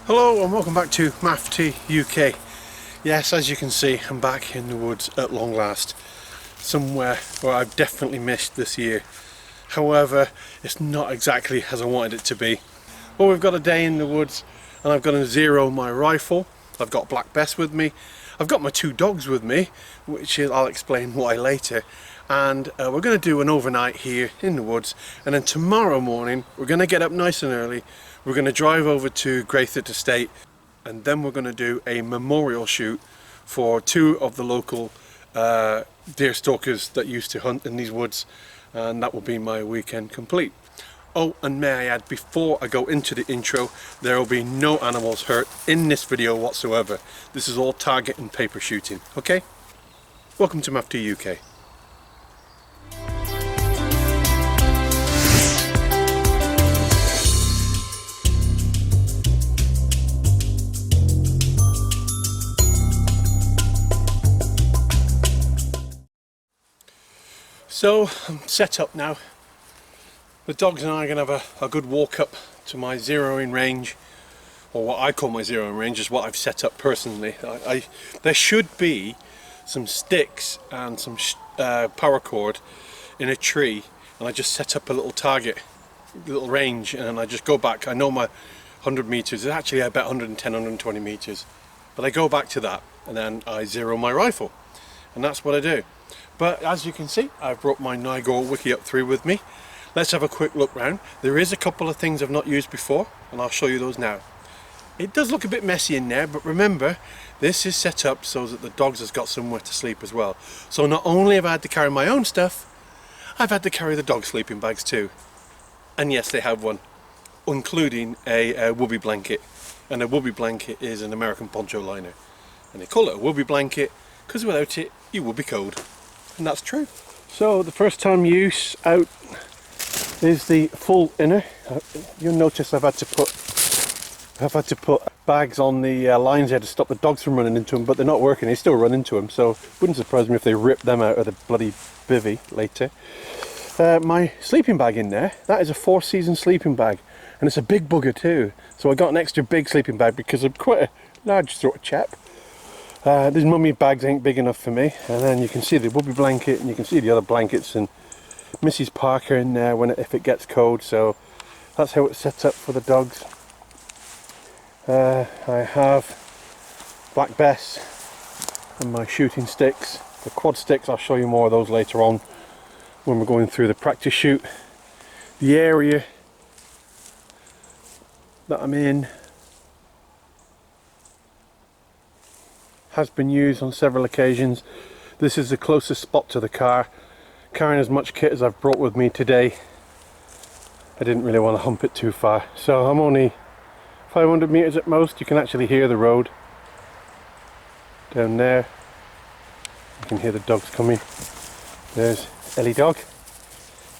Hello and welcome back to Maff UK. Yes, as you can see, I'm back in the woods at long last. Somewhere where I've definitely missed this year. However, it's not exactly as I wanted it to be. Well, we've got a day in the woods and I've got to zero my rifle. I've got Black Bess with me. I've got my two dogs with me, which I'll explain why later. And we're going to do an overnight here in the woods, and then tomorrow morning we're going to get up nice and early. We're going to drive over to Graythorpe Estate, and then we're going to do a memorial shoot for two of the local deer stalkers that used to hunt in these woods, and that will be my weekend complete. Oh, and may I add, before I go into the intro, there will be no animals hurt in this video whatsoever. This is all target and paper shooting, okay? Welcome to Maff UK. So I'm set up now. The dogs and I are going to have a good walk up to my zeroing range, or what I call my zeroing range is what I've set up personally. There should be some sticks and some paracord in a tree, and I just set up a little target, a little range, and I just go back. I know my 100 meters is actually about 110, 120 meters, but I go back to that and then I zero my rifle, and that's what I do. But as you can see, I've brought my Nigor Wiki Up 3 with me. Let's have a quick look round. There is a couple of things I've not used before, and I'll show you those now. It does look a bit messy in there, but remember, this is set up so that the dogs has got somewhere to sleep as well. So not only have I had to carry my own stuff, I've had to carry the dog sleeping bags too. And yes, they have one, including a wubby blanket. And a wubby blanket is an American poncho liner. And they call it a wubby blanket because without it, you will be cold. And that's true. So the first time use out is the full inner. You'll notice I've had to put bags on the lines here to stop the dogs from running into them, but they're not working. They still run into them, so it wouldn't surprise me if they rip them out of the bloody bivvy later. My sleeping bag in there, that is a 4-season sleeping bag, and it's a big bugger too. So I got an extra big sleeping bag because I'm quite a large sort of chap. These mummy bags ain't big enough for me, and then you can see the wubby blanket and you can see the other blankets and Mrs. Parker in there if it gets cold. So that's how it's set up for the dogs. I have Black Bess and my shooting sticks, the quad sticks. I'll show you more of those later on when we're going through the practice shoot. The area that I'm in has been used on several occasions. This is the closest spot to the car. Carrying as much kit as I've brought with me today, I didn't really want to hump it too far, so I'm only 500 meters at most. You can actually hear the road down there. You can hear the dogs coming. There's Ellie dog.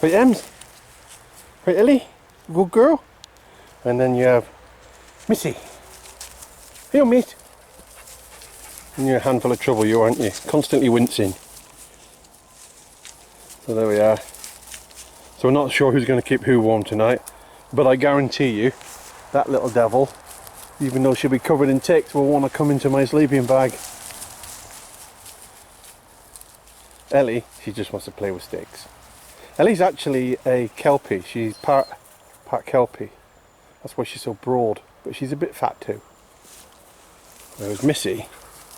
Right, Ems. Right, Ellie, good girl. And then you have Missy. Here, mate. And you're a handful of trouble, you aren't you? Constantly wincing. So there we are. So we're not sure who's going to keep who warm tonight, but I guarantee you that little devil, even though she'll be covered in ticks, will want to come into my sleeping bag. Ellie, she just wants to play with sticks. Ellie's actually a Kelpie. She's part Kelpie. That's why she's so broad, but she's a bit fat too. Whereas Missy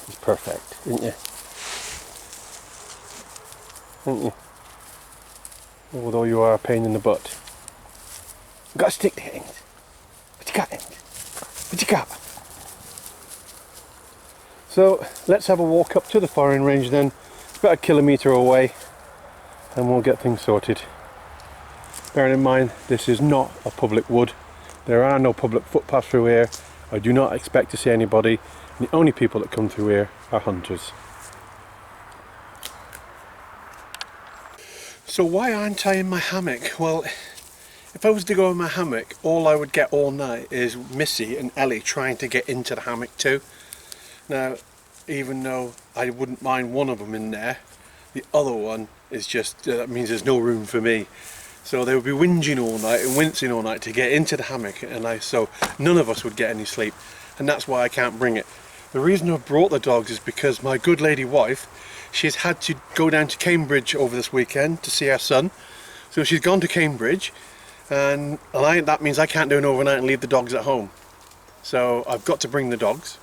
is perfect, isn't you? Isn't you? Although you are a pain in the butt. You've got a stick there, Ings. What you got, Ings? What you got? So let's have a walk up to the firing range then. It's about 1 kilometre away, and we'll get things sorted. Bearing in mind, this is not a public wood. There are no public footpaths through here. I do not expect to see anybody. And the only people that come through here are hunters. So why aren't I in my hammock? Well, if I was to go in my hammock, all I would get all night is Missy and Ellie trying to get into the hammock too. Now, even though I wouldn't mind one of them in there, the other one is just, that means there's no room for me. So they would be whinging all night and wincing all night to get into the hammock, and so none of us would get any sleep, and that's why I can't bring it. The reason I've brought the dogs is because my good lady wife, she's had to go down to Cambridge over this weekend to see her son. So she's gone to Cambridge, and that means I can't do an overnight and leave the dogs at home. So I've got to bring the dogs.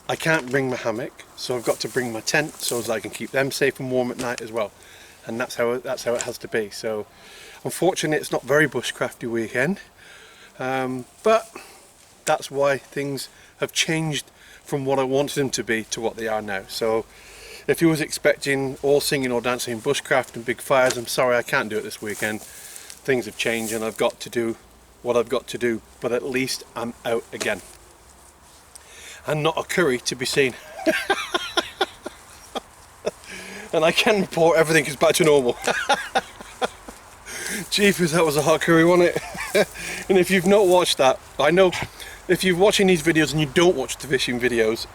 I can't bring my hammock, so I've got to bring my tent so as I can keep them safe and warm at night as well. And that's how it has to be. So unfortunately it's not very bushcrafty weekend, but that's why things have changed from what I wanted them to be to what they are now. So if you was expecting all singing or dancing bushcraft and big fires, I'm sorry, I can't do it this weekend. Things have changed and I've got to do what I've got to do, but at least I'm out again. And not a curry to be seen. And I can report everything is back to normal. Jeepers, that was a hot curry, wasn't it? And if you've not watched that, I know if you're watching these videos and you don't watch the fishing videos,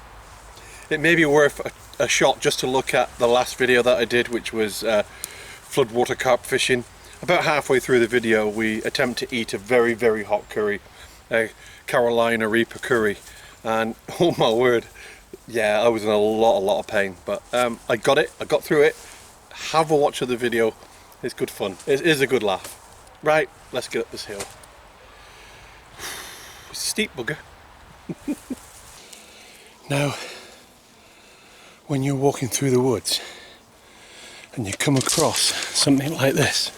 it may be worth a shot just to look at the last video that I did, which was floodwater carp fishing. About halfway through the video we attempt to eat a very, very hot curry, a Carolina Reaper curry, and oh my word, yeah, I was in a lot of pain, but I got it, I got through it. Have a watch of the video, it's good fun, it is a good laugh. Right, let's get up this hill. It's a steep bugger. Now, when you're walking through the woods and you come across something like this,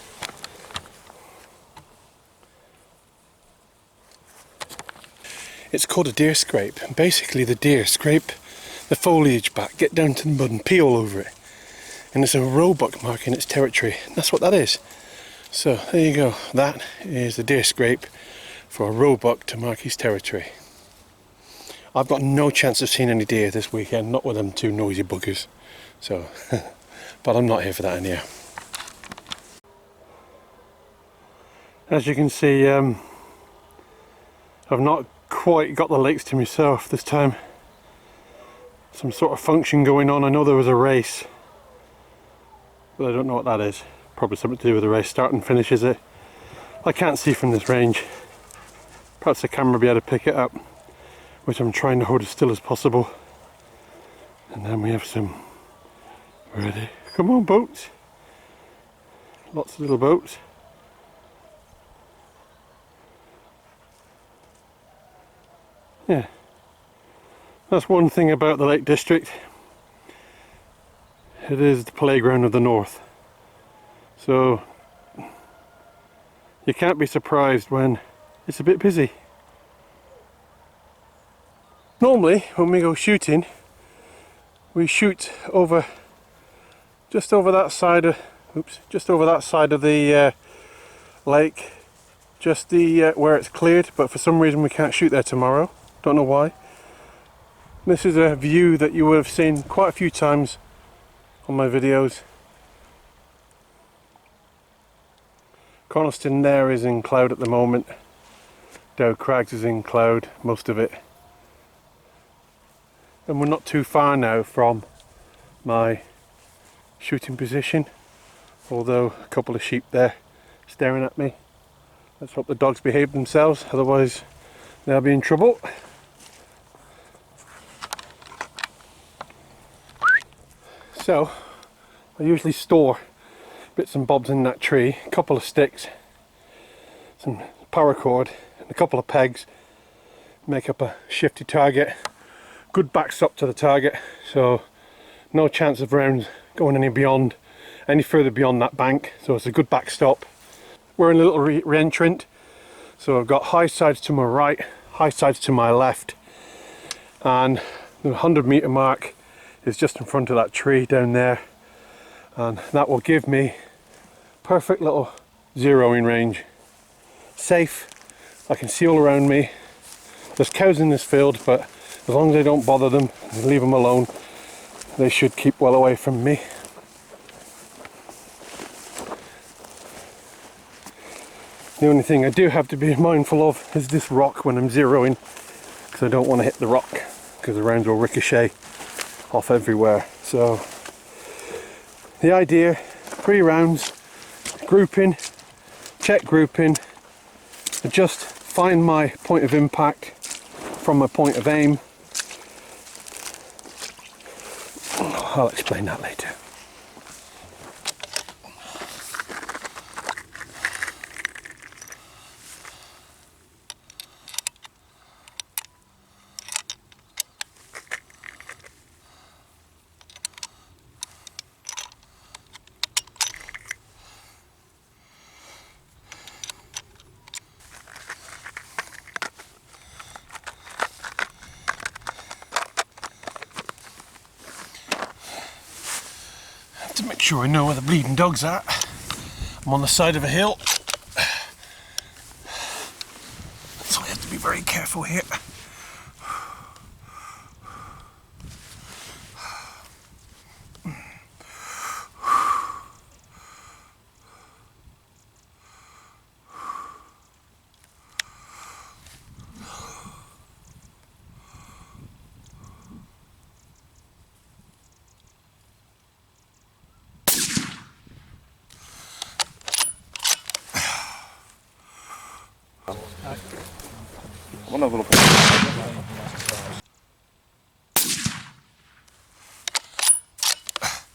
it's called a deer scrape, and basically the deer scrape the foliage back, get down to the mud and pee all over it, and it's a roebuck marking its territory, and that's what that is. So there you go, that is the deer scrape for a roebuck to mark his territory. I've got no chance of seeing any deer this weekend, not with them two noisy buggers, so but I'm not here for that anyhow. As you can see, I've not quite got the lakes to myself this time. Some sort of function going on. I know there was a race, but I don't know what that is. Probably something to do with the race start and finish, is it? I can't see from this range. Perhaps the camera will be able to pick it up, which I'm trying to hold as still as possible. And then we have some ready. Come on, boats. Lots of little boats. Yeah. That's one thing about the Lake District. It is the playground of the north. So you can't be surprised when it's a bit busy. Normally when we go shooting, we shoot over just over that side of the lake, just the where it's cleared, but for some reason we can't shoot there tomorrow. Don't know why. This is a view that you would have seen quite a few times on my videos. Coniston there is in cloud at the moment. Dow Crags is in cloud, most of it. And we're not too far now from my shooting position, although a couple of sheep there staring at me. Let's hope the dogs behave themselves, otherwise they'll be in trouble. So I usually store bits and bobs in that tree, a couple of sticks, some paracord and a couple of pegs, make up a shifty target, good backstop to the target, so no chance of rounds going any further beyond that bank, so it's a good backstop. We're in a little re-entrant, so I've got high sides to my right, high sides to my left, and the 100-meter mark is just in front of that tree down there, and that will give me perfect little zeroing range. Safe, I can see all around me. There's cows in this field, but as long as I don't bother them and leave them alone, they should keep well away from me. The only thing I do have to be mindful of is this rock when I'm zeroing, because I don't want to hit the rock, because the rounds will ricochet off everywhere. So the idea, 3 rounds, grouping, check grouping, adjust, find my point of impact from my point of aim. I'll explain that later. To make sure I know where the bleeding dog's at. I'm on the side of a hill, so I have to be very careful here. I want to have a look at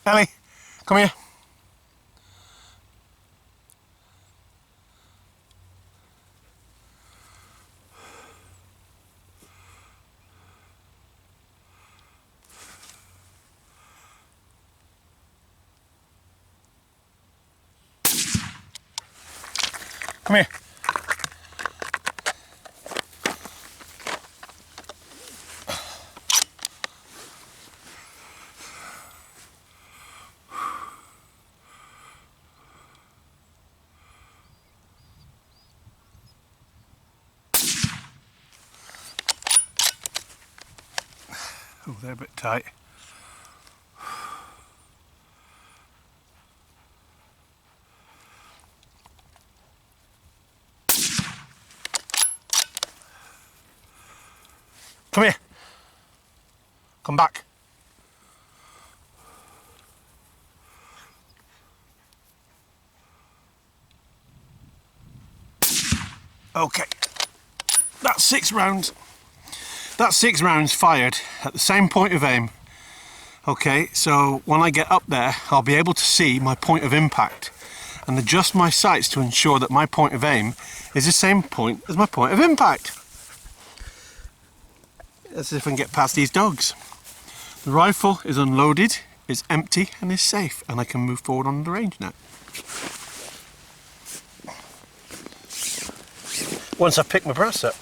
Ellie, come here. Come here. Oh, they're a bit tight. Come here. Come back. Okay. That's 6 rounds. That's 6 rounds fired at the same point of aim. Okay, so when I get up there, I'll be able to see my point of impact and adjust my sights to ensure that my point of aim is the same point as my point of impact. Let's see if I can get past these dogs. The rifle is unloaded, it's empty and is safe, and I can move forward on the range now. Once I've picked my brass up.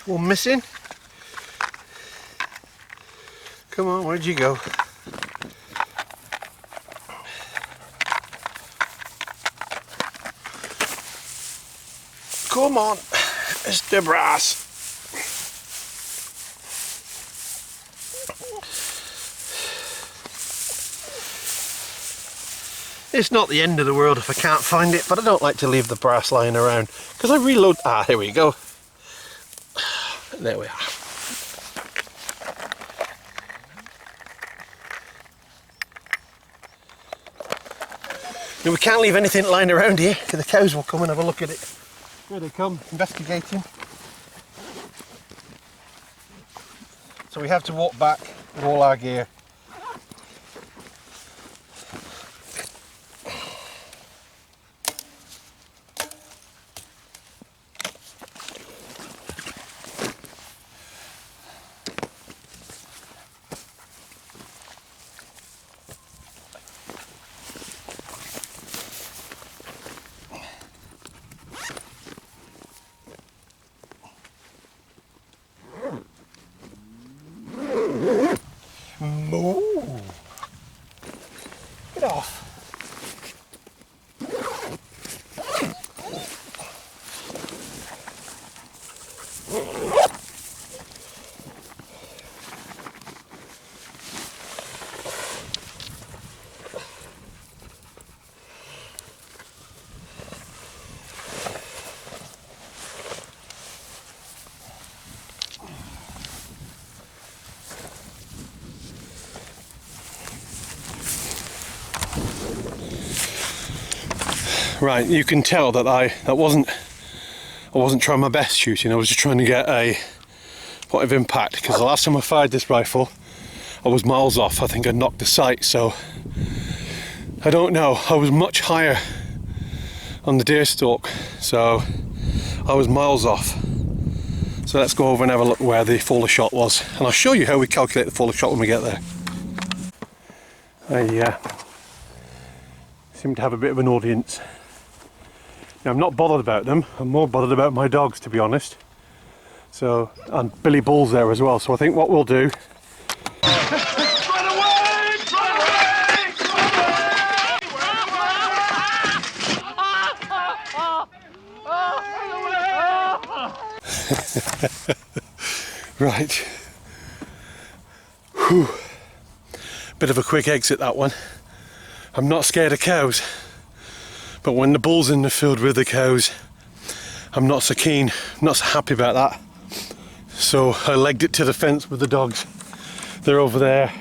One missing. Come on, where'd you go? Come on, it's the brass. It's not the end of the world if I can't find it, but I don't like to leave the brass lying around because I reload. Ah, here we go. There we are. Now we can't leave anything lying around here because the cows will come and have a look at it. Here they come, investigating. So we have to walk back with all our gear. Moo! Get off! Right, you can tell that I wasn't trying my best shooting. I was just trying to get a point of impact, because the last time I fired this rifle I was miles off. I think I knocked the sight, so I don't know. I was much higher on the deer stalk, so I was miles off. So let's go over and have a look where the fall of shot was, and I'll show you how we calculate the fall of shot when we get there. I seem to have a bit of an audience. Now, I'm not bothered about them, I'm more bothered about my dogs, to be honest. So, and Billy Bull's there as well, so I think what we'll do... Right. Whew. Bit of a quick exit, that one. I'm not scared of cows, but when the bull's in the field with the cows, I'm not so keen, not so happy about that. So I legged it to the fence with the dogs. They're over there,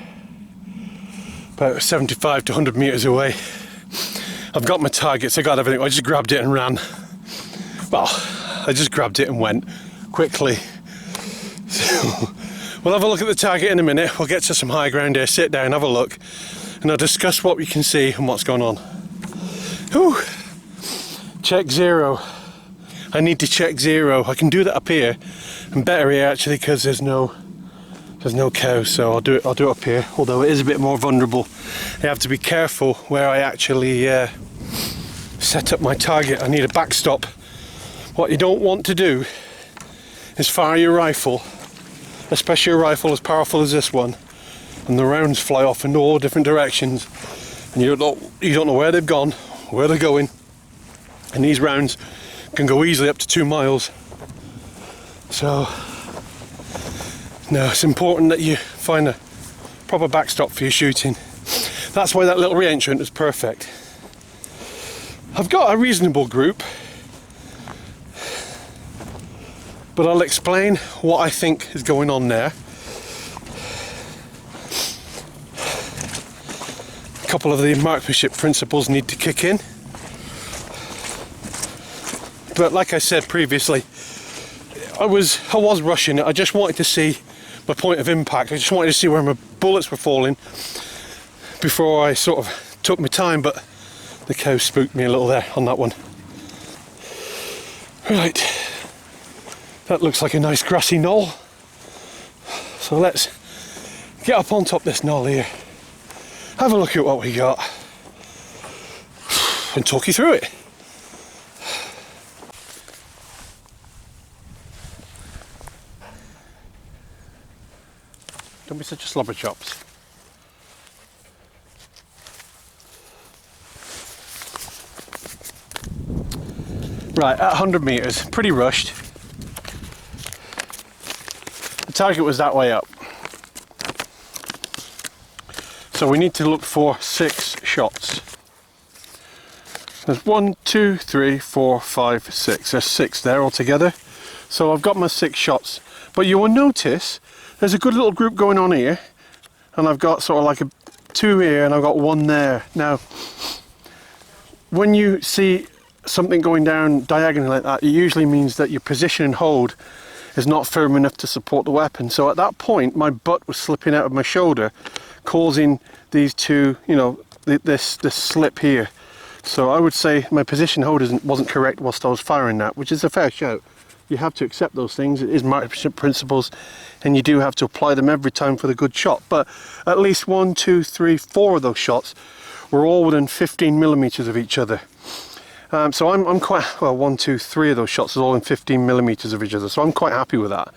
about 75 to 100 metres away. I've got my targets, I got everything. I just grabbed it and ran. Well, I just grabbed it and went quickly. So we'll have a look at the target in a minute. We'll get to some high ground here, sit down, have a look, and I'll discuss what we can see and what's going on. Whew. Check zero. I need to check zero. I can do that up here, and better here actually, because there's no cows. So I'll do it up here. Although it is a bit more vulnerable, I have to be careful where I actually set up my target. I need a backstop. What you don't want to do is fire your rifle, especially a rifle as powerful as this one, and the rounds fly off in all different directions, and you don't know where they've gone, where they're going, and these rounds can go easily up to 2 miles. So no, it's important that you find a proper backstop for your shooting. That's why that little re-entrant is perfect. I've got a reasonable group, but I'll explain what I think is going on there. A couple of the marksmanship principles need to kick in. But like I said previously, I was rushing it. I just wanted to see my point of impact. I just wanted to see where my bullets were falling before I sort of took my time, but the cow spooked me a little there on that one. Right. That looks like a nice grassy knoll. So let's get up on top of this knoll here, have a look at what we got, and talk you through it. Don't be such a slobber chops. Right, at 100 metres, pretty rushed. The target was that way up. So we need to look for 6 shots. There's 1, 2, 3, 4, 5, 6. There's 6 there altogether. So I've got my 6 shots. But you will notice there's a good little group going on here. And I've got sort of like 2 here and I've got 1 there. Now, when you see something going down diagonally like that, it usually means that your position and hold is not firm enough to support the weapon. So at that point my butt was slipping out of my shoulder, causing these two, you know, this slip here. So I would say my position hold wasn't correct whilst I was firing that, which is a fair shout. You have to accept those things. It is marksmanship principles, and you do have to apply them every time for the good shot. But at least 1, 2, 3, 4 of those shots were all within 15 millimeters of each other. So I'm quite, well, 1, 2, 3 of those shots are all in 15 millimeters of each other, so I'm quite happy with that.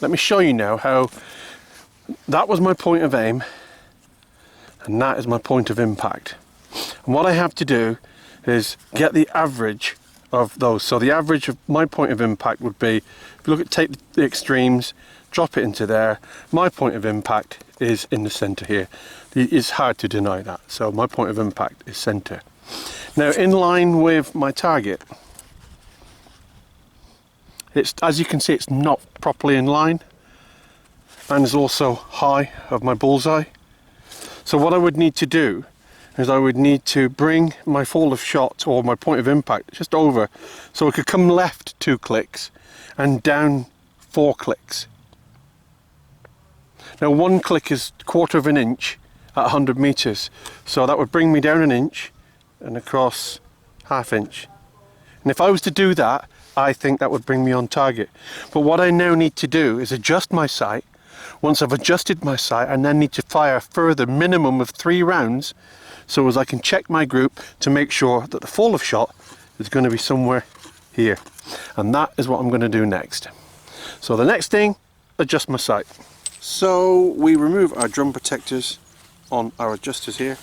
Let me show you now how that was my point of aim, and that is my point of impact. And what I have to do is get the average of those. So the average of my point of impact would be, if you look at, take the extremes, drop it into there, my point of impact is in the center here. It's hard to deny that. So my point of impact is center. Now, in line with my target, it's, as you can see, it's not properly in line, and is also high of my bullseye. So what I would need to do is I would need to bring my fall of shot or my point of impact just over, so I could come left 2 clicks and down 4 clicks. Now 1 click is 1/4 of an inch at 100 meters, so that would bring me down an inch and across 1/2 inch. And if I was to do that, I think that would bring me on target. But what I now need to do is adjust my sight. Once I've adjusted my sight, I then need to fire a further minimum of 3 rounds, so as I can check my group to make sure that the fall of shot is going to be somewhere here. And that is what I'm going to do next. So the next thing, adjust my sight. So we remove our drum protectors on our adjusters here.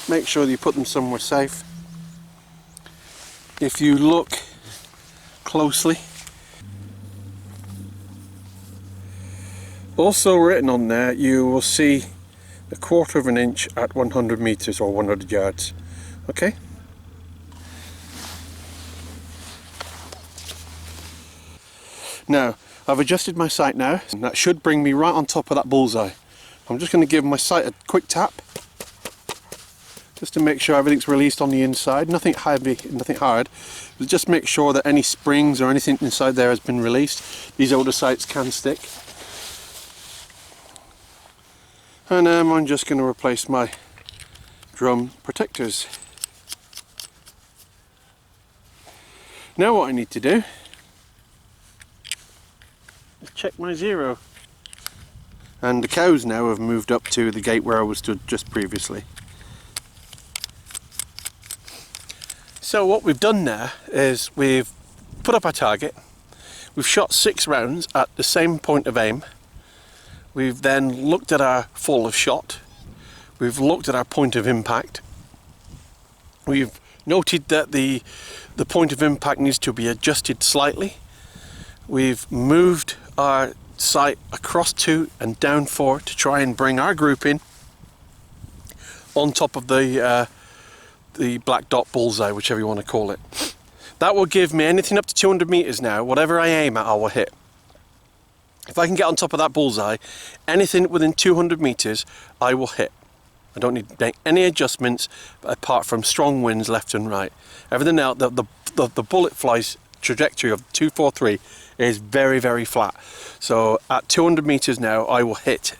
Make sure that you put them somewhere safe. If you look closely, also written on there, you will see 1/4 of an inch at 100 meters or 100 yards. Okay? Now, I've adjusted my sight now, and that should bring me right on top of that bullseye. I'm just going to give my sight a quick tap, just to make sure everything's released on the inside. Nothing heavy, nothing hard. But just make sure that any springs or anything inside there has been released. These older sights can stick. And I'm just going to replace my drum protectors. Now what I need to do is check my zero. And the cows now have moved up to the gate where I was stood just previously. So what we've done there is we've put up our target, we've shot 6 rounds at the same point of aim, we've then looked at our fall of shot, we've looked at our point of impact, we've noted that the point of impact needs to be adjusted slightly, we've moved our sight across 2 and down 4 to try and bring our group in on top of the black dot bullseye, whichever you want to call it. That will give me anything up to 200 meters now. Whatever I aim at, I will hit. If I can get on top of that bullseye, anything within 200 meters, I will hit. I don't need to make any adjustments apart from strong winds left and right. Everything else, the bullet fly's trajectory of 243 is very, very flat. So at 200 meters now, I will hit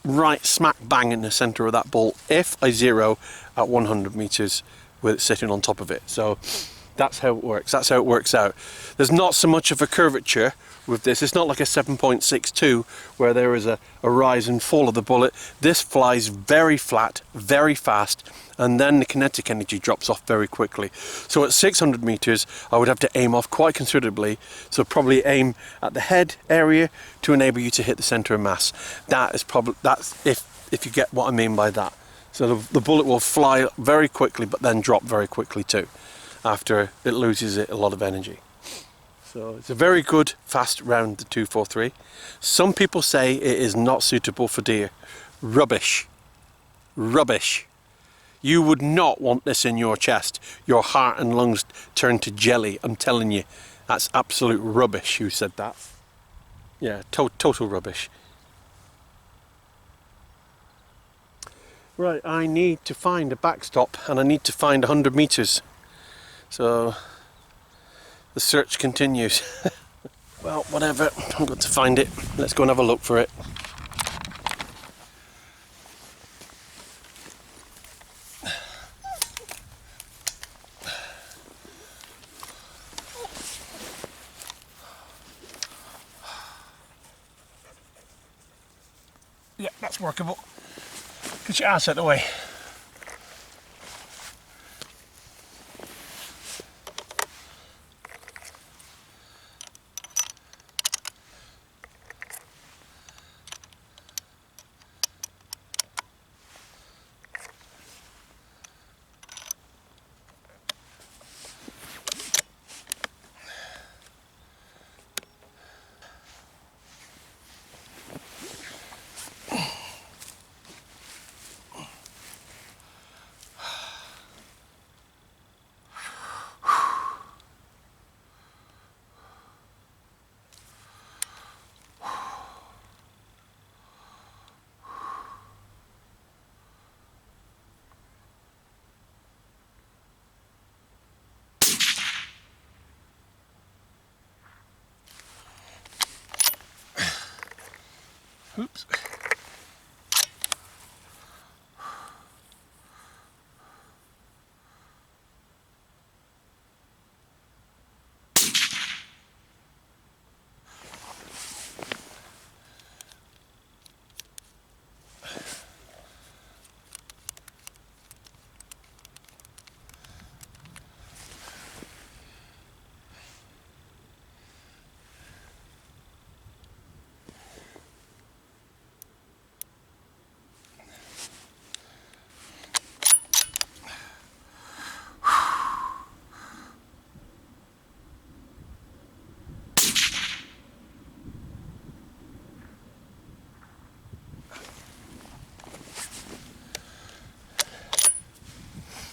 right smack bang in the center of that ball if I zero at 100 meters with it sitting on top of it. So that's how it works. That's how it works out. There's not so much of a curvature with this. It's not like a 7.62 where there is a rise and fall of the bullet. This flies very flat, very fast, and then the kinetic energy drops off very quickly. So at 600 meters, I would have to aim off quite considerably. So probably aim at the head area to enable you to hit the center of mass. That's if you get what I mean by that. So the bullet will fly very quickly, but then drop very quickly too, after it loses a lot of energy. So it's a very good fast round, the 243. Some people say it is not suitable for deer. Rubbish. Rubbish. You would not want this in your chest. Your heart and lungs turn to jelly. I'm telling you, that's absolute rubbish. Who said that? Yeah, total rubbish. Right, I need to find a backstop and I need to find 100 meters. So the search continues. Well, whatever, I've got to find it. Let's go and have a look for it. Yeah, that's workable. Get your ass out of the way. Oops.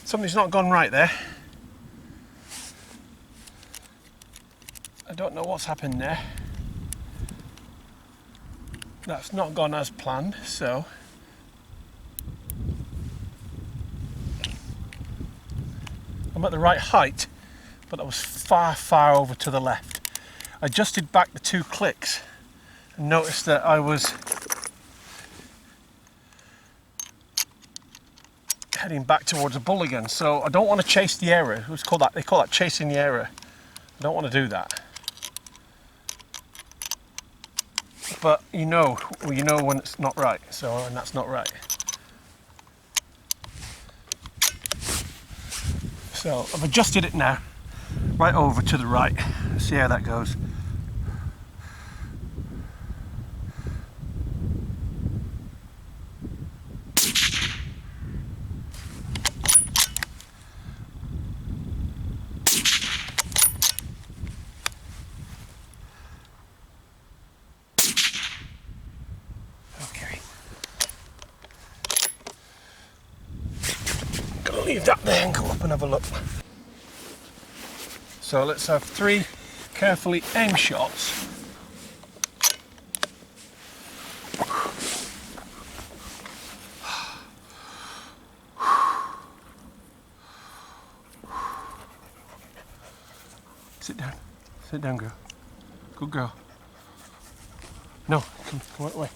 Something's not gone right there. I don't know what's happened there. That's not gone as planned, so I'm at the right height, but I was far over to the left. I adjusted back the 2 clicks and noticed that I was heading back towards a bull again, so I don't want to chase the error. They call that chasing the error. I don't want to do that. But you know when it's not right, and that's not right. So I've adjusted it now, right over to the right. Let's see how that goes. Leave that there and go up and have a look. So let's have 3 carefully aimed shots. Sit down girl, good girl. No, come away.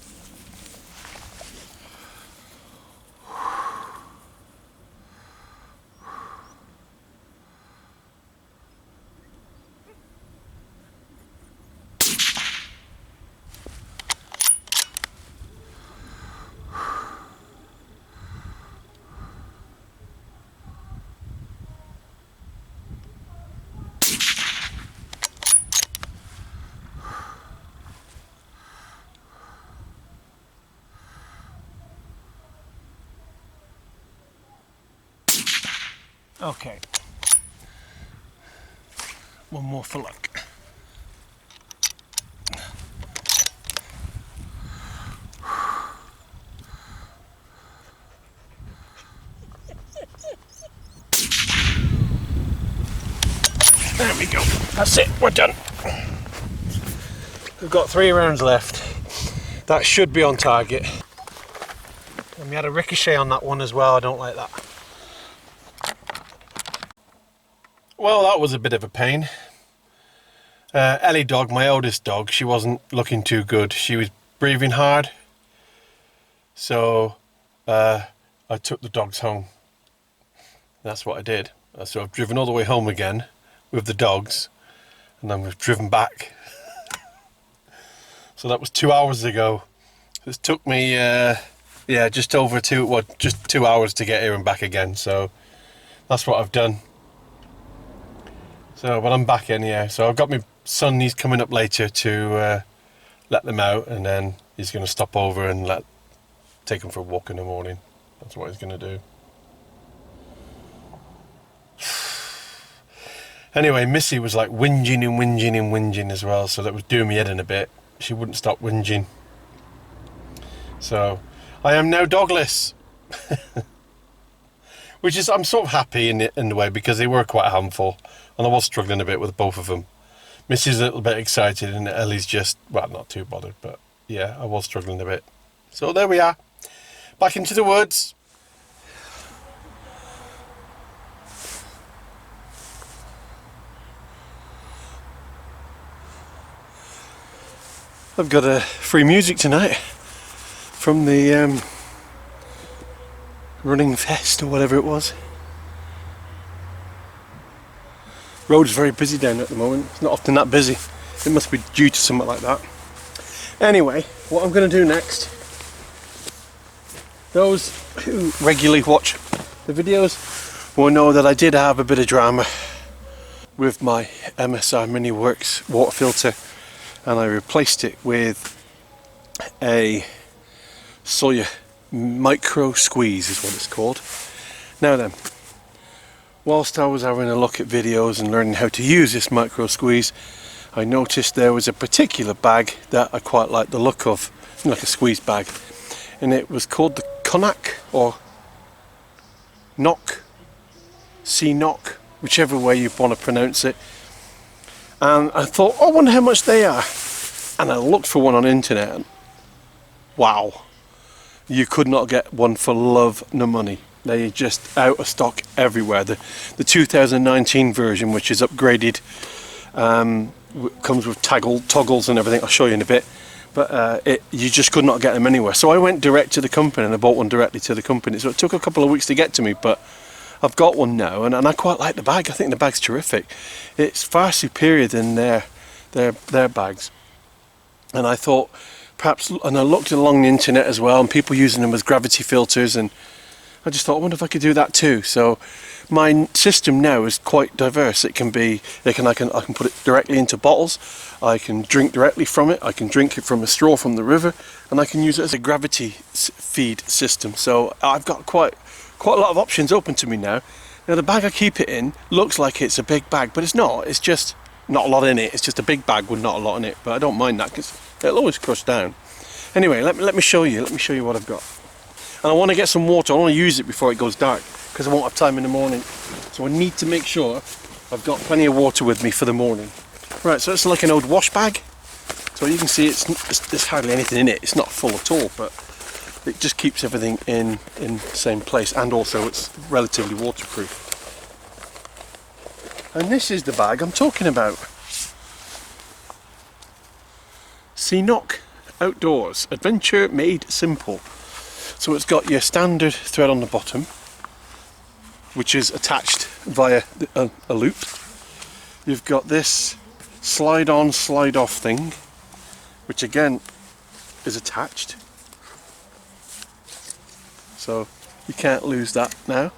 Okay, one more for luck. There we go, that's it, we're done. We've got 3 rounds left. That should be on target. And we had a ricochet on that one as well, I don't like that. Well, that was a bit of a pain. Ellie dog, my oldest dog, she wasn't looking too good. She was breathing hard. So I took the dogs home. That's what I did. So I've driven all the way home again with the dogs. And then we've driven back. So that was 2 hours ago. This took me, just over just 2 hours to get here and back again. So that's what I've done. So, but I'm back in here. So I've got my son, he's coming up later to let them out, and then he's going to stop over and take them for a walk in the morning. That's what he's going to do. Anyway, Missy was like whinging as well, so that was doing me head in a bit. She wouldn't stop whinging. So I am now dogless. Which is, I'm sort of happy in the way, because they were quite a handful. And I was struggling a bit with both of them. Missy's a little bit excited, and Ellie's just, well, not too bothered, but yeah, I was struggling a bit. So there we are. Back into the woods. I've got free music tonight. from the running vest or whatever it was. Road's very busy down there at the moment. It's not often that busy. It must be due to something like that. Anyway, what I'm going to do next, those who regularly watch the videos will know that I did have a bit of drama with my MSR Mini Works water filter, and I replaced it with a Sawyer Micro Squeeze is what it's called. Now then, whilst I was having a look at videos and learning how to use this Micro Squeeze, I noticed there was a particular bag that I quite like the look of, like a squeeze bag, and it was called the Konak or Knock, C-Knock, whichever way you want to pronounce it. And I thought, I wonder how much they are, and I looked for one on the internet, and wow, you could not get one for love nor money. They're just out of stock everywhere. The 2019 version, which is upgraded, comes with toggles and everything. I'll show you in a bit, but you just could not get them anywhere. So I went direct to the company and I bought one directly to the company. So it took a couple of weeks to get to me, but I've got one now, and I quite like the bag. I think the bag's terrific. It's far superior than their bags. And I thought, perhaps, and I looked along the internet as well, and people using them as gravity filters, and I just thought, I wonder if I could do that too. So my system now is quite diverse. It can be, I can put it directly into bottles. I can drink directly from it. I can drink it from a straw from the river, and I can use it as a gravity feed system. So I've got quite a lot of options open to me now. Now the bag I keep it in looks like it's a big bag, but it's not. It's just not a lot in it. It's just a big bag with not a lot in it. But I don't mind that because it'll always crush down. Anyway, let me show you. Let me show you what I've got. And I want to get some water. I want to use it before it goes dark because I won't have time in the morning. So I need to make sure I've got plenty of water with me for the morning. Right, so it's like an old wash bag. So you can see there's hardly anything in it. It's not full at all, but it just keeps everything in the same place, and also it's relatively waterproof. And this is the bag I'm talking about. C-Knock Outdoors, adventure made simple. So it's got your standard thread on the bottom, which is attached via a loop. You've got this slide on, slide off thing, which again is attached. So you can't lose that now.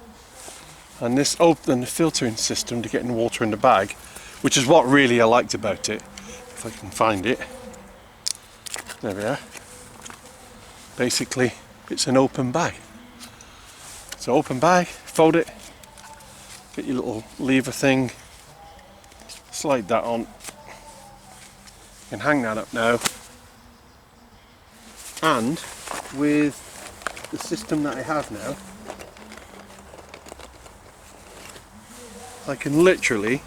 And this open the filtering system to getting water in the bag, which is what really I liked about it. If I can find it. There we are. Basically, it's an open bag. So open bag, fold it, get your little lever thing, slide that on. You can hang that up now. And with the system that I have now, I can literally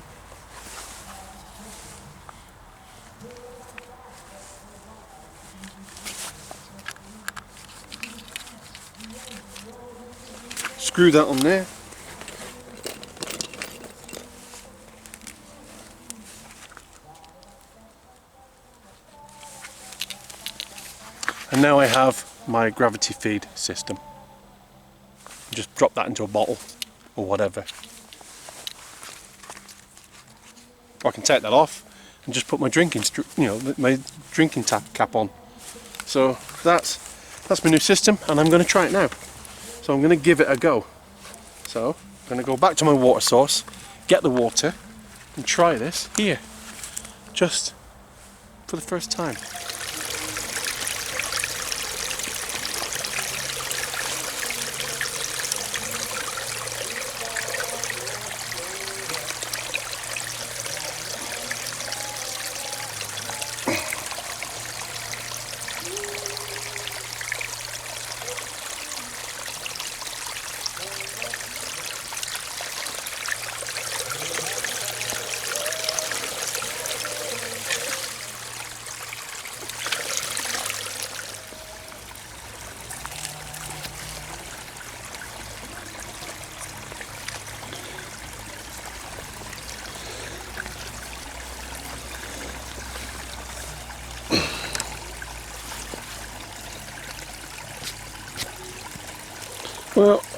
screw that on there, and now I have my gravity feed system. Just drop that into a bottle or whatever. Or I can take that off and just put my drinking, my drinking cap on. So that's my new system, and I'm going to try it now. So I'm going to give it a go. So I'm going to go back to my water source, get the water, and try this here, just for the first time.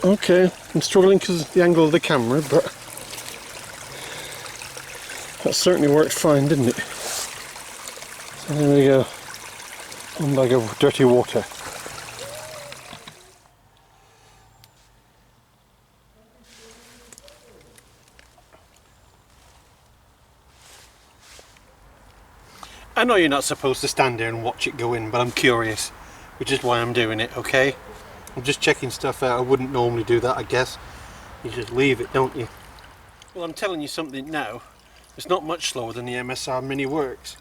Okay, I'm struggling because of the angle of the camera, but that certainly worked fine, didn't it? So there we go. One bag of dirty water. I know you're not supposed to stand there and watch it go in, but I'm curious, which is why I'm doing it, okay? I'm just checking stuff out. I wouldn't normally do that, I guess. You just leave it, don't you? Well, I'm telling you something now. It's not much slower than the MSR Mini works.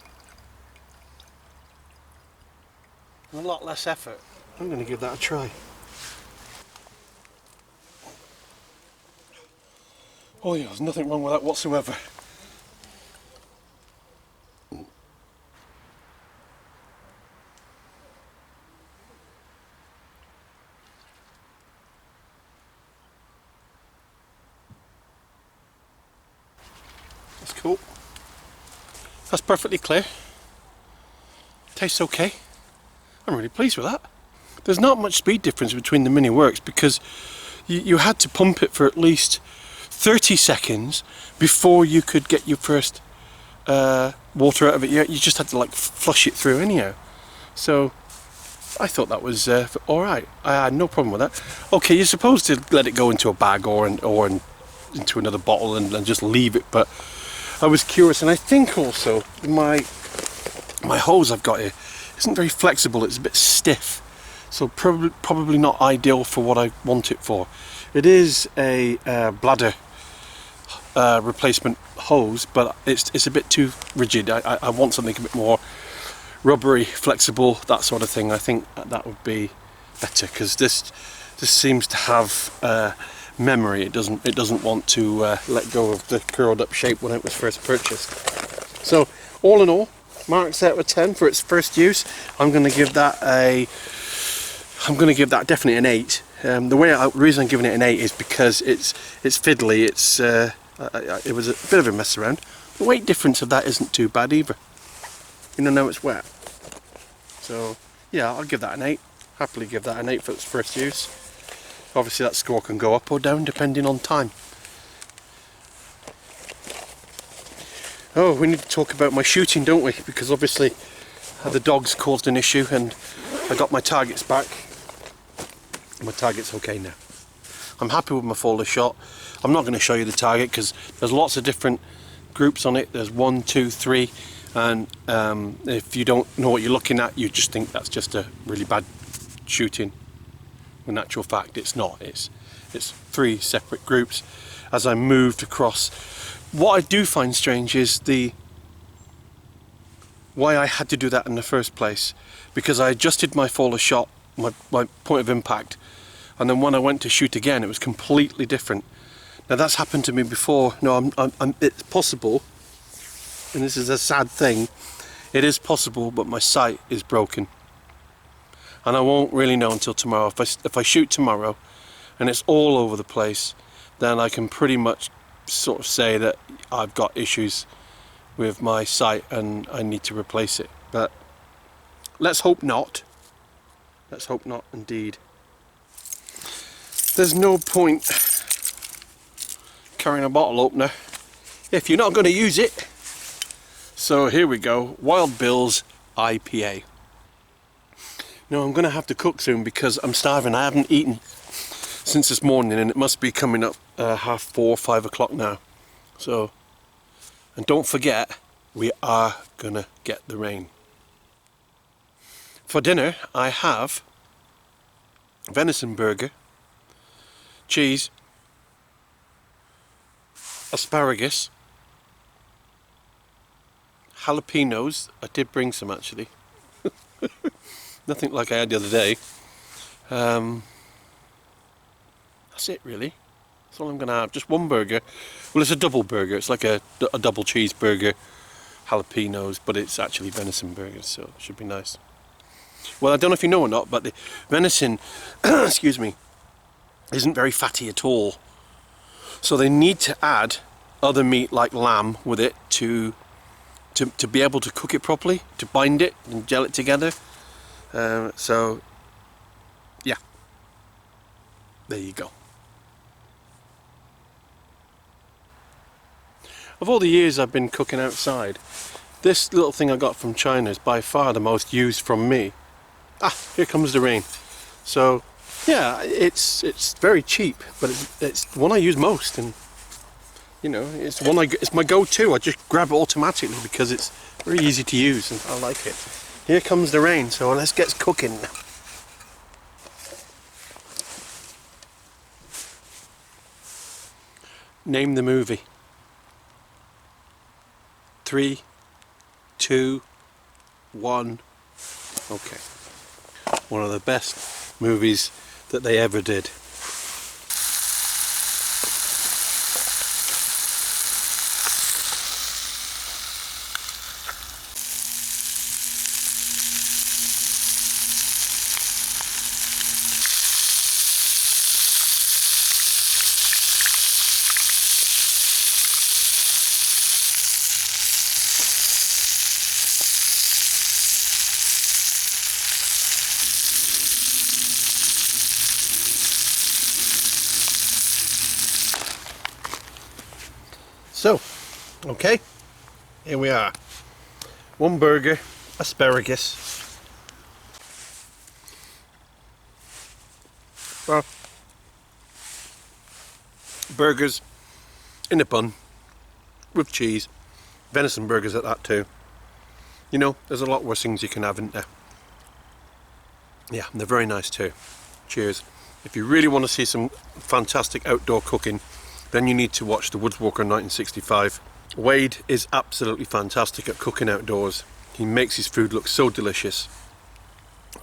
A lot less effort. I'm going to give that a try. Oh yeah, there's nothing wrong with that whatsoever. That's cool. That's perfectly clear. Tastes okay. I'm really pleased with that. There's not much speed difference between the Mini works because you had to pump it for at least 30 seconds before you could get your first water out of it. You just had to like flush it through anyhow. So I thought that was alright. I had no problem with that. Okay, you're supposed to let it go into a bag or into another bottle and just leave it, but I was curious, and I think also my hose I've got here isn't very flexible. It's a bit stiff, so probably not ideal for what I want it for. It is a bladder replacement hose, but it's a bit too rigid. I want something a bit more rubbery, flexible, that sort of thing. I think that would be better because this seems to have memory. It doesn't want to let go of the curled up shape when it was first purchased. So all in all, marks out of 10 for its first use. I'm going to give that definitely an 8. The reason I'm giving it an 8 is because it's fiddly. It was a bit of a mess around. The weight difference of that isn't too bad either. You know it's wet. So yeah, I'll give that an 8. Happily give that an 8 for its first use. Obviously that score can go up or down depending on time. Oh, we need to talk about my shooting, don't we? Because obviously the dogs caused an issue and I got my targets back. My target's okay now. I'm happy with my folder shot. I'm not going to show you the target because there's lots of different groups on it. There's 1, 2, 3, and if you don't know what you're looking at, you just think that's just a really bad shooting. In actual fact, it's not. It's 3 separate groups. As I moved across, what I do find strange is why I had to do that in the first place, because I adjusted my folder shot, my point of impact, and then when I went to shoot again, it was completely different. Now that's happened to me before. No, it's possible, and this is a sad thing. It is possible, but my sight is broken. And I won't really know until tomorrow. If I shoot tomorrow and it's all over the place, then I can pretty much sort of say that I've got issues with my sight and I need to replace it. But let's hope not. Let's hope not indeed. There's no point carrying a bottle opener if you're not going to use it. So here we go, Wild Bill's IPA. No, I'm going to have to cook soon because I'm starving. I haven't eaten since this morning and it must be coming up 4:30, 5 o'clock now. So, and don't forget, we are going to get the rain. For dinner, I have venison burger, cheese, asparagus, jalapenos. I did bring some actually. Nothing like I had the other day. That's it really. That's all I'm going to have. Just one burger. Well, it's a double burger. It's like a double cheeseburger, jalapenos, but it's actually venison burgers, so it should be nice. Well, I don't know if you know or not, but the venison, excuse me, isn't very fatty at all. So they need to add other meat like lamb with it to be able to cook it properly, to bind it and gel it together. So yeah, there you go. Of all the years I've been cooking outside, this little thing I got from China is by far the most used from me. Ah, here comes the rain. So yeah, it's very cheap, but it's the one I use most, and you know, it's my go-to. I just grab it automatically because it's very easy to use and I like it. Here comes the rain, so let's get cooking. Name the movie. 3, 2, 1. Okay. One of the best movies that they ever did. So, okay, here we are. One burger, asparagus. Well, burgers in a bun with cheese, venison burgers at that too. You know, there's a lot worse things you can have, isn't there? Yeah, and they're very nice too. Cheers. If you really want to see some fantastic outdoor cooking, then you need to watch The Woodswalker 1965. Wade is absolutely fantastic at cooking outdoors. He makes his food look so delicious,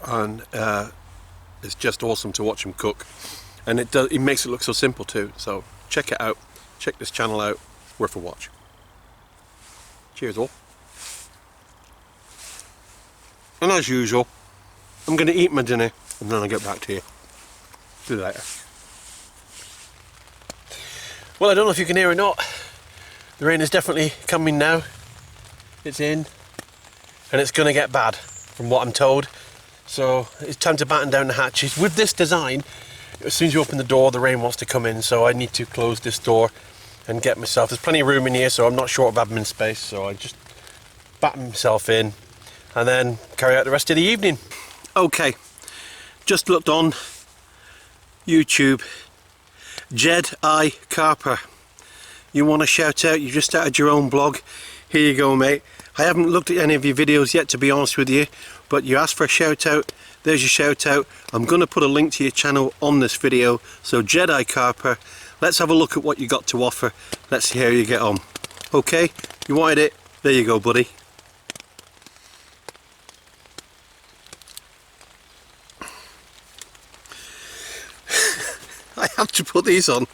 and it's just awesome to watch him cook. And he makes it look so simple too. So check it out. Check this channel out. Worth a watch. Cheers all. And as usual, I'm going to eat my dinner and then I'll get back to you. See you later. Well, I don't know if you can hear or not. The rain is definitely coming now. It's in, and it's going to get bad, from what I'm told. So it's time to batten down the hatches. With this design, as soon as you open the door, the rain wants to come in. So I need to close this door and get myself. There's plenty of room in here, so I'm not short of admin space. So I just batten myself in, and then carry out the rest of the evening. Okay, just looked on YouTube. Jed I. Carper, you want to shout out? You just started your own blog. Here you go, mate. I haven't looked at any of your videos yet, to be honest with you, but you asked for a shout out. There's your shout out. I'm going to put a link to your channel on this video. So Jed I. Carper, let's have a look at what you got to offer. Let's see how you get on. Okay, you wanted it? There you go, buddy. I have to put these on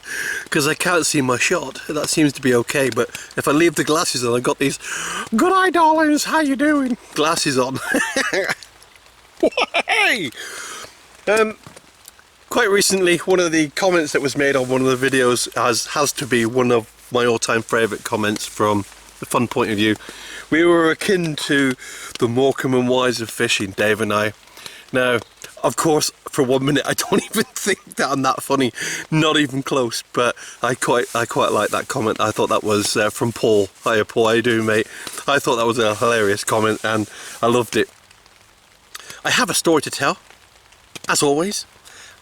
because I can't see my shot. That seems to be okay, but if I leave the glasses on, I've got these "good eye darlings, how you doing" glasses on. Hey! Quite recently, one of the comments that was made on one of the videos has to be one of my all-time favourite comments from the fun point of view. We were akin to the Morecambe and Wise of fishing, Dave and I. Now, of course, for 1 minute, I don't even think that I'm that funny, not even close. But I quite like that comment. I thought that was from Paul. Hiya, Paul. How you doing, mate? I thought that was a hilarious comment, and I loved it. I have a story to tell, as always,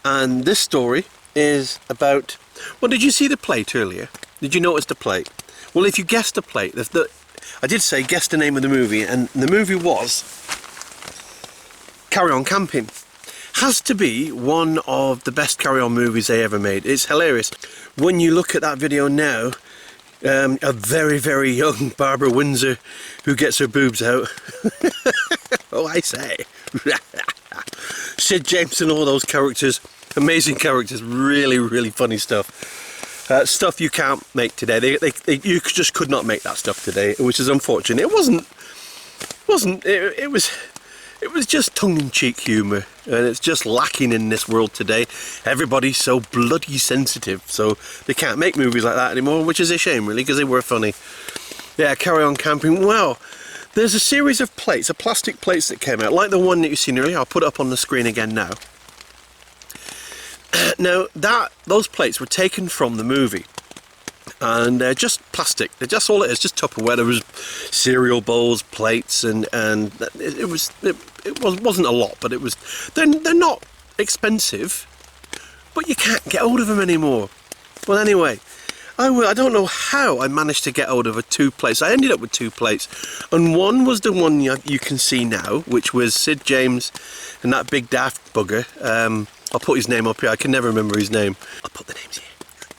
and this story is about. Well, did you see the plate earlier? Did you notice the plate? Well, if you guessed the plate, I did say guess the name of the movie, and the movie was Carry On Camping. Has to be one of the best carry-on movies they ever made. It's hilarious. When you look at that video now, a very, very young Barbara Windsor who gets her boobs out. Oh, I say. Sid James and all those characters. Amazing characters. Really, really funny stuff. Stuff you can't make today. You just could not make that stuff today, which is unfortunate. It was just tongue-in-cheek humour, and it's just lacking in this world today. Everybody's so bloody sensitive, so they can't make movies like that anymore, which is a shame really, because they were funny. Yeah, Carry On Camping. Well, there's a series of plates, plastic plates that came out, like the one that you've seen earlier. I'll put it up on the screen again now. Now, those plates were taken from the movie, and they're just plastic. They're just all it is, just Tupperware. There was cereal bowls, plates, and it wasn't a lot, but it was. They're not expensive, but you can't get hold of them anymore. Well, anyway, I don't know how I managed to get hold of 2 plates. I ended up with 2 plates, and one was the one you can see now, which was Sid James and that big daft bugger. I'll put his name up here. I can never remember his name. I'll put the names here.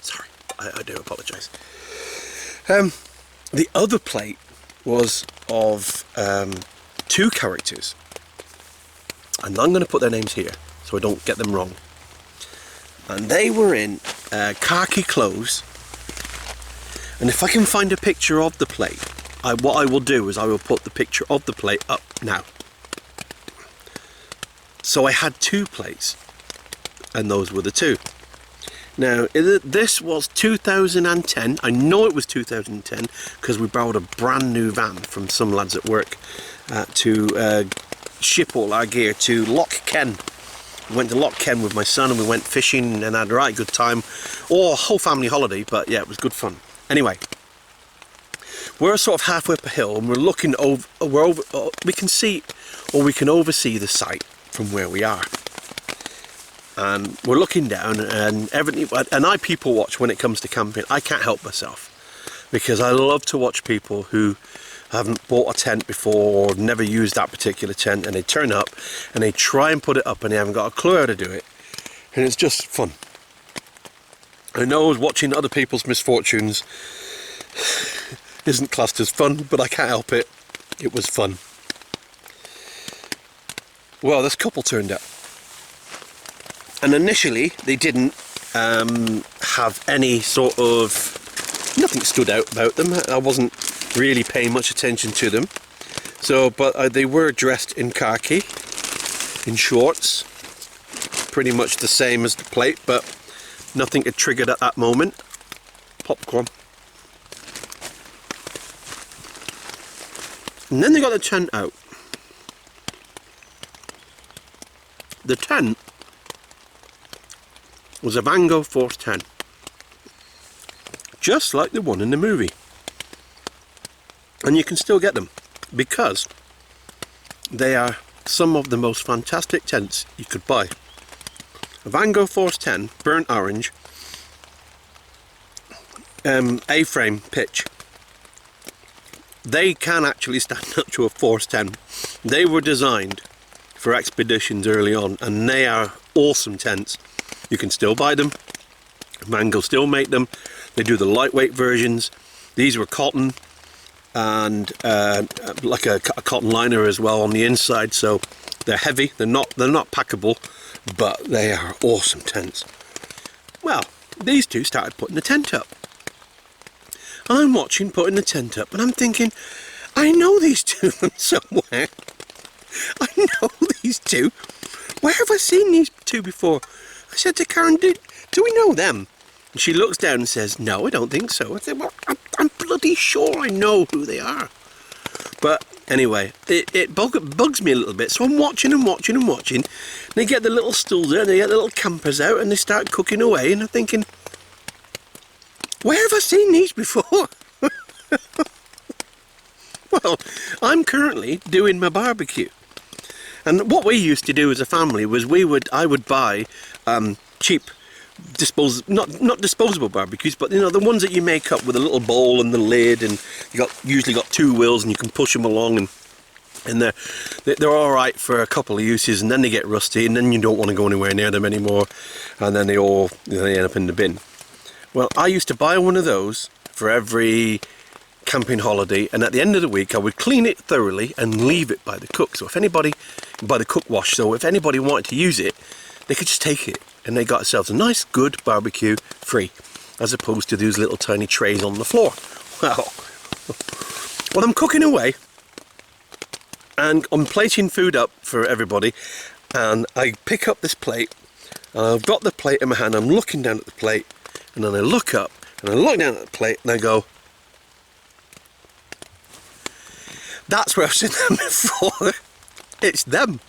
Sorry, I do apologise. The other plate was of 2 characters, and I'm going to put their names here so I don't get them wrong. And they were in khaki clothes. And if I can find a picture of the plate, what I will do is I will put the picture of the plate up now. So I had 2 plates, and those were the 2. Now, this was 2010. I know it was 2010 because we borrowed a brand new van from some lads at work to ship all our gear to Loch Ken. We went to Loch Ken with my son, and we went fishing and had a right good time. A whole family holiday, but yeah, it was good fun. Anyway, we're sort of halfway up a hill, and we're looking over. We can see, or we can oversee the site from where we are. And we're looking down, and everything. And I people watch when it comes to camping. I can't help myself because I love to watch people who haven't bought a tent before or never used that particular tent, and they turn up and they try and put it up, and they haven't got a clue how to do it, and it's just fun. I know watching other people's misfortunes isn't classed as fun, but I can't help it. It was fun. Well, this couple turned up, and initially they didn't have any sort of, nothing stood out about them. I wasn't really paying much attention to them. So, but they were dressed in khaki, in shorts, pretty much the same as the plate, but nothing had triggered at that moment. Popcorn. And then they got the tent out. The tent was a Vango Force 10, just like the one in the movie. And you can still get them because they are some of the most fantastic tents you could buy. A Vango Force 10, burnt orange, A-frame pitch. They can actually stand up to a Force 10. They were designed for expeditions early on, and they are awesome tents. You can still buy them. Vango still make them. They do the lightweight versions. These were cotton, and like a cotton liner as well on the inside, so they're heavy. They're not packable, but they are awesome tents. Well, these two started putting the tent up. I'm watching putting the tent up, and I'm thinking, I know these two from somewhere. I know these two. Where have I seen these two before? I said to Karen, do we know them? And she looks down and says, no, I don't think so. I said, well, I'm bloody sure I know who they are. But anyway, it bugs me a little bit. So I'm watching and watching and watching. They get the little stools there, and they get the little campers out, and they start cooking away. And I'm thinking, where have I seen these before? Well, I'm currently doing my barbecue. And what we used to do as a family was I would buy cheap not disposable barbecues, but you know, the ones that you make up with a little bowl and the lid, and you usually got 2 wheels, and you can push them along, and they're all right for a couple of uses, and then they get rusty, and then you don't want to go anywhere near them anymore, and then they end up in the bin. Well, I used to buy one of those for every camping holiday, and at the end of the week I would clean it thoroughly and leave it by the cook. So by the cook wash, so if anybody wanted to use it, they could just take it, and they got themselves a nice good barbecue free, as opposed to those little tiny trays on the floor. Well, I'm cooking away, and I'm plating food up for everybody, and I pick up this plate, and I've got the plate in my hand. I'm looking down at the plate, and then I look up, and I look down at the plate, and I go, that's where I've seen them before. It's them.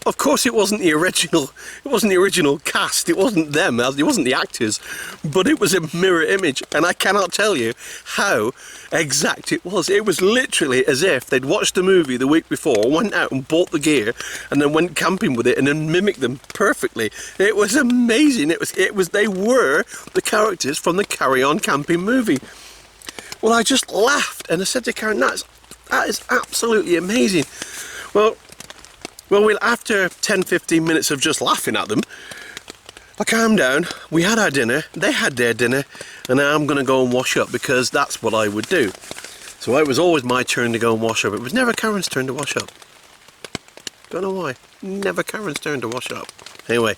Of course, it wasn't the original. It wasn't the original cast. It wasn't them. It wasn't the actors. But it was a mirror image, and I cannot tell you how exact it was. It was literally as if they'd watched the movie the week before, went out and bought the gear, and then went camping with it, and then mimicked them perfectly. It was amazing. It was. They were the characters from the Carry On Camping movie. Well, I just laughed, and I said to Karen, "That is absolutely amazing." Well, after 10-15 minutes of just laughing at them, I calmed down, we had our dinner, they had their dinner, and now I'm going to go and wash up because that's what I would do. So it was always my turn to go and wash up. It was never Karen's turn to wash up. Don't know why. Never Karen's turn to wash up. Anyway,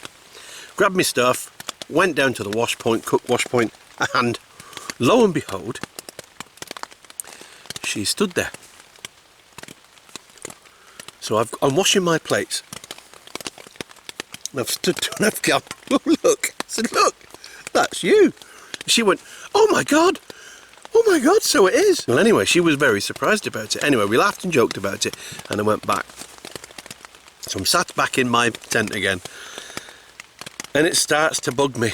grabbed my stuff, went down to the wash point, cook wash point, and lo and behold, she stood there. So I'm washing my plates. And I've stood and I've gone, oh look, I said, look, that's you. She went, oh my God, so it is. Well anyway, she was very surprised about it. Anyway, we laughed and joked about it and I went back. So I'm sat back in my tent again and it starts to bug me.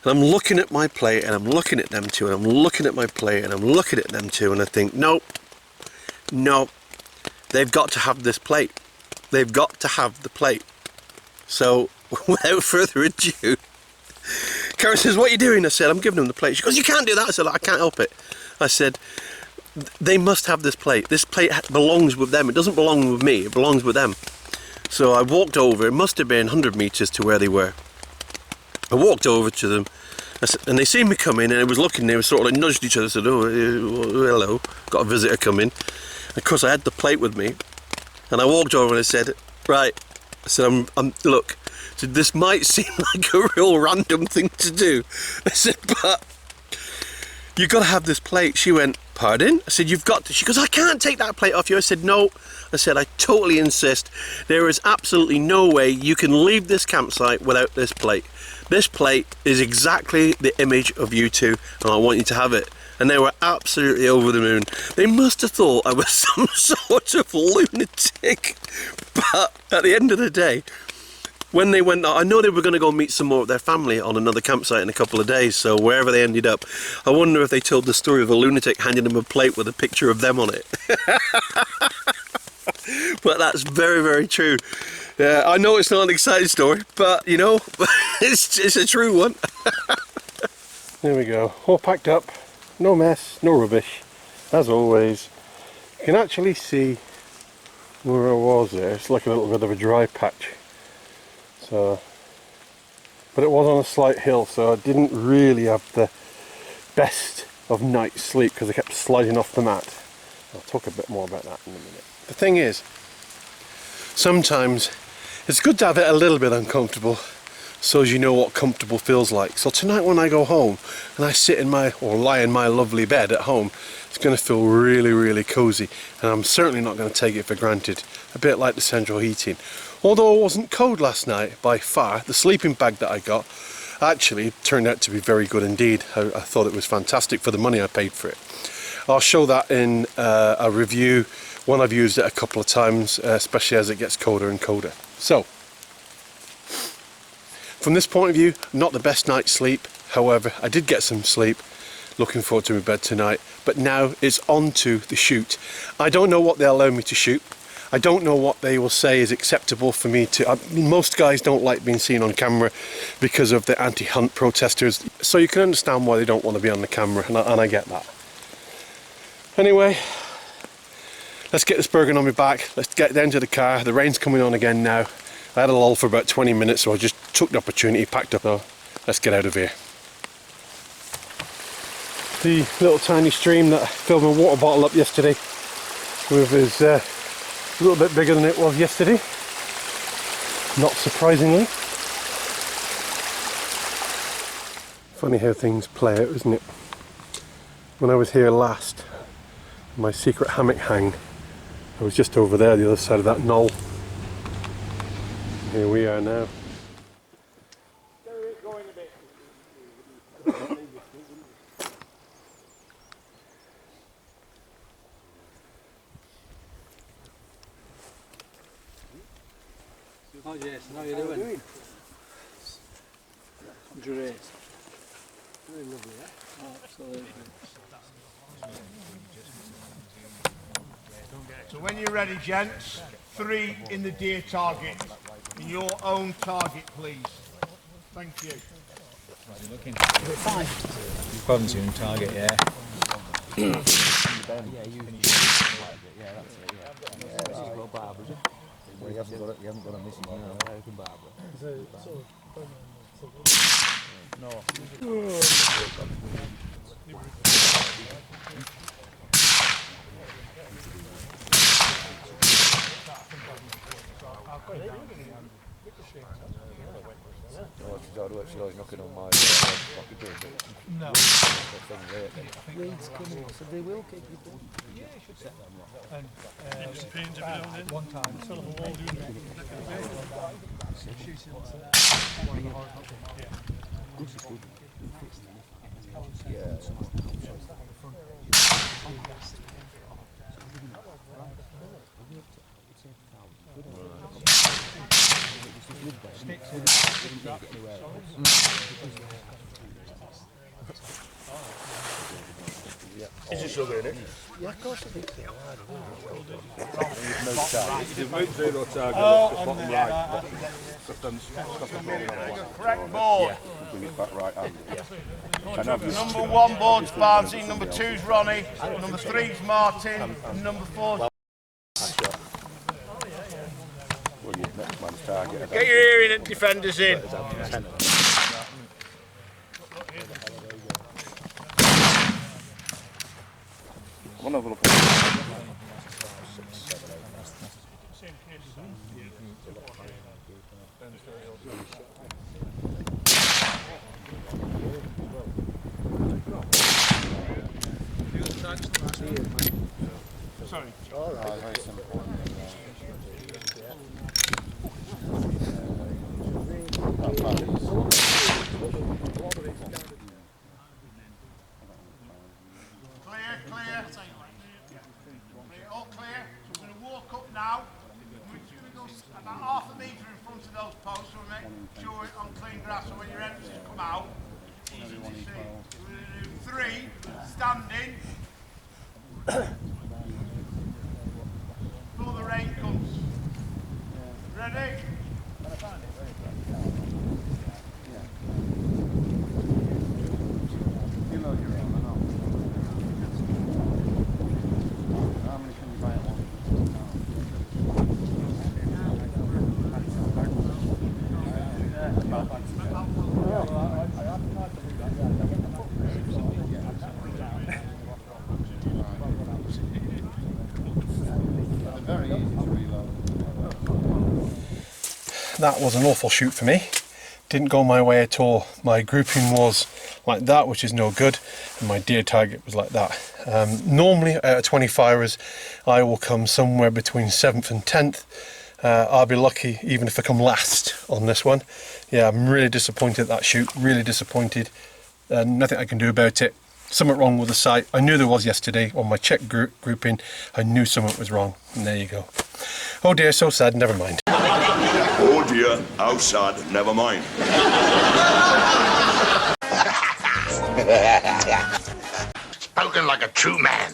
And I'm looking at my plate and I'm looking at them two and I'm looking at my plate and I'm looking at them two and I think, nope. They've got to have this plate. They've got to have the plate. So, without further ado, Karen says, what are you doing? I said, I'm giving them the plate. She goes, you can't do that. I said, I can't help it. I said, they must have this plate. This plate belongs with them. It doesn't belong with me. It belongs with them. So I walked over. It must have been 100 metres to where they were. I walked over to them. And they seen me come in and I was looking. They were sort of like nudged each other. I said, oh, hello. Got a visitor coming. Of course, I had the plate with me, and I walked over and I said, right, I said, look, I said, this might seem like a real random thing to do. I said, but you've got to have this plate. She went, pardon? I said, you've got to. She goes, I can't take that plate off you. I said, no. I said, I totally insist. There is absolutely no way you can leave this campsite without this plate. This plate is exactly the image of you two, and I want you to have it. And they were absolutely over the moon. They must have thought I was some sort of lunatic. But at the end of the day, when they went out, I know they were going to go meet some more of their family on another campsite in a couple of days, so wherever they ended up, I wonder if they told the story of a lunatic handing them a plate with a picture of them on it. But that's very, very true. Yeah, I know it's not an exciting story, but you know, it's a true one. There we go, all packed up. No mess, no rubbish, as always. You can actually see where I was there. It's like a little bit of a dry patch. So, but it was on a slight hill, so I didn't really have the best of night's sleep because I kept sliding off the mat. I'll talk a bit more about that in a minute. The thing is, sometimes it's good to have it a little bit uncomfortable, so as you know what comfortable feels like. So tonight when I go home and I sit in my, or lie in my lovely bed at home, it's going to feel really, really cozy, and I'm certainly not going to take it for granted. A bit like the central heating. Although it wasn't cold last night by far, the sleeping bag that I got actually turned out to be very good indeed. I thought it was fantastic for the money I paid for it. I'll show that in a review when I've used it a couple of times, especially as it gets colder and colder. So, from this point of view, not the best night's sleep. However, I did get some sleep. Looking forward to my bed tonight. But now it's on to the shoot. I don't know what they'll allow me to shoot. I don't know what they will say is acceptable for me to... most guys don't like being seen on camera because of the anti-hunt protesters. So you can understand why they don't want to be on the camera, and I get that. Anyway, let's get this Bergen on my back. Let's get down to the car. The rain's coming on again now. I had a lull for about 20 minutes, so I just took the opportunity, packed up. So let's get out of here. The little tiny stream that filled my water bottle up yesterday is a little bit bigger than it was yesterday, not surprisingly. Funny how things play out, isn't it? When I was here last, my secret hammock hang, I was just over there, the other side of that knoll. Here we are now. Oh yes, how are you doing? Great. Very lovely, yeah? Oh, absolutely. So when you're ready, gents, 3 in the deer target. In your own target, please. Thank you. Problems in target, yeah. Well, you haven't got a missing she's always knocking on my pocket door. No. Weeds coming, so they will keep you doing. Yeah, you should set them up. And one time, sort of a wall doing that. Is there sugar in it? Yeah, of course it is. You've moved 0 target Oh, up to bottom right. Correct board. Bring it back right hand. Number 1 board's Barnsley, number 2's Ronnie, number 3's Martin, and number 4's... Well, your next man's target. Get your ear in and defenders in. One have a look at Sorry. all right, very simple. Clear. All clear. So we're going to walk up now. We're going to go about half a metre in front of those posts so we make sure we're on clean grass so when your entries come out, it's easy to see. We're going to do 3, standing. Before the rain comes. Ready? You know you're on, I know. How many can you buy at once? Very easy to reload. That was an awful shoot for me. Didn't go my way at all. My grouping was like that, which is no good, and my deer target was like that. Normally out of 25ers I will come somewhere between 7th and 10th. I'll be lucky even if I come last on this one. Yeah, I'm really disappointed at that shoot, really disappointed. Nothing I can do about it. Something wrong with the sight. I knew there was yesterday on my check grouping. I knew something was wrong, and there you go. Oh dear, so sad, never mind. Oh dear, how sad, never mind. Spoken like a true man.